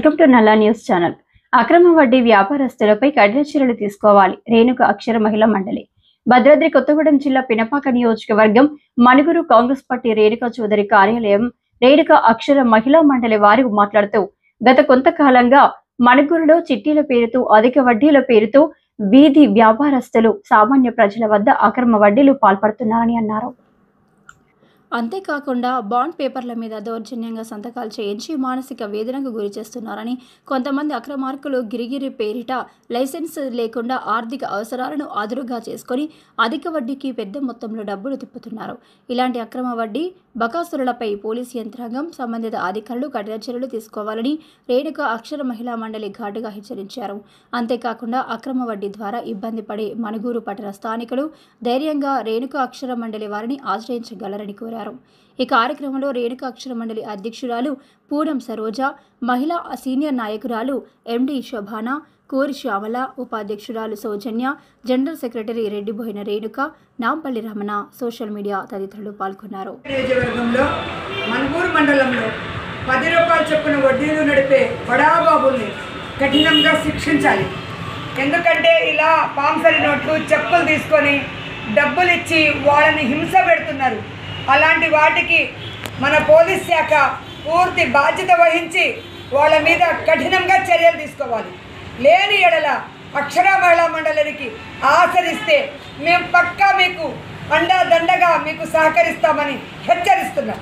Welcome to నల్లా news channel. అక్రమ వడ్డీ వ్యాపారస్తులపై కఠిన చర్యలు తీసుకోవాలి. రేణుక అక్షర మహిళా మండలి భద్రాద్రి కొత్తగూడెం జిల్లా పినపాక నియోజకవర్గం మణుగురు కాంగ్రెస్ పార్టీ రేణుక చౌదరి కార్యాలయం రేణుక అక్షర మహిళా మండలి వారు మాట్లాడుతూ గత కొంతకాలంగా మణుగురులో చిట్టీల పేరుతో అధిక వడ్డీల పేరుతో వీధి వ్యాపారస్తులు సామాన్య ప్రజల వద్ద అక్రమ వడ్డీలు పాల్పడుతున్నారని అన్నారు. అంతేకాకుండా బాండ్ పేపర్ల మీద దౌర్జన్యంగా సంతకాలు చేయించి మానసిక వేదనకు గురి చేస్తున్నారని, కొంతమంది అక్రమార్కులు గిరిగిరి పేరిట లైసెన్స్ లేకుండా ఆర్థిక అవసరాలను ఆదురుగా చేసుకొని అధిక వడ్డీకి పెద్ద మొత్తంలో డబ్బులు తిప్పుతున్నారు. ఇలాంటి అక్రమ వడ్డీ బకాసురులపై పోలీసు యంత్రాంగం, సంబంధిత అధికారులు కఠిన చర్యలు తీసుకోవాలని రేణుక అక్షర మహిళా మండలి ఘాటుగా హెచ్చరించారు. అంతేకాకుండా అక్రమ వడ్డీ ద్వారా ఇబ్బంది పడే మణుగూరు పట్టణ స్థానికులు ధైర్యంగా రేణుక అక్షర మండలి వారిని ఆశ్రయించగలరని కోరారు. ఈ కార్యక్రమంలో రేణుక అక్షర మండలి అధ్యక్షురాలు పూనం సరోజ, మహిళా సీనియర్ నాయకురాలు ఎండి శోభానా, కోరి శ్యామల, ఉపాధ్యక్షురాలు Soujanya, general secretary Reddiboina Renuka, Nampalli Ramana, social media తదితరులు పాల్గొన్నారు. నియోజకవర్గంలో మణుగూరు మండలంలో 10 రూపాయల చొప్పున వడ్డీలు నడిపే బడాబాబుల్ని కఠినంగా శిక్షించాలి. ఎందుకంటే ఇలా పాంసరి నోట్లు, చెప్పులు తీసుకొని డబ్బులు ఇచ్చి వాళ్ళని హింస పెడుతున్నారు. అలాంటి వాటికి మన పోలీస్ శాఖ పూర్తి బాధ్యత వహించి వాళ్ళ మీద కఠినంగా చర్యలు తీసుకోవాలి. లేని ఎడల అక్షర మహిళా మండలికి ఆచరిస్తే మేము పక్కా మీకు అండదండగా మీకు సహకరిస్తామని హెచ్చరిస్తున్నాం.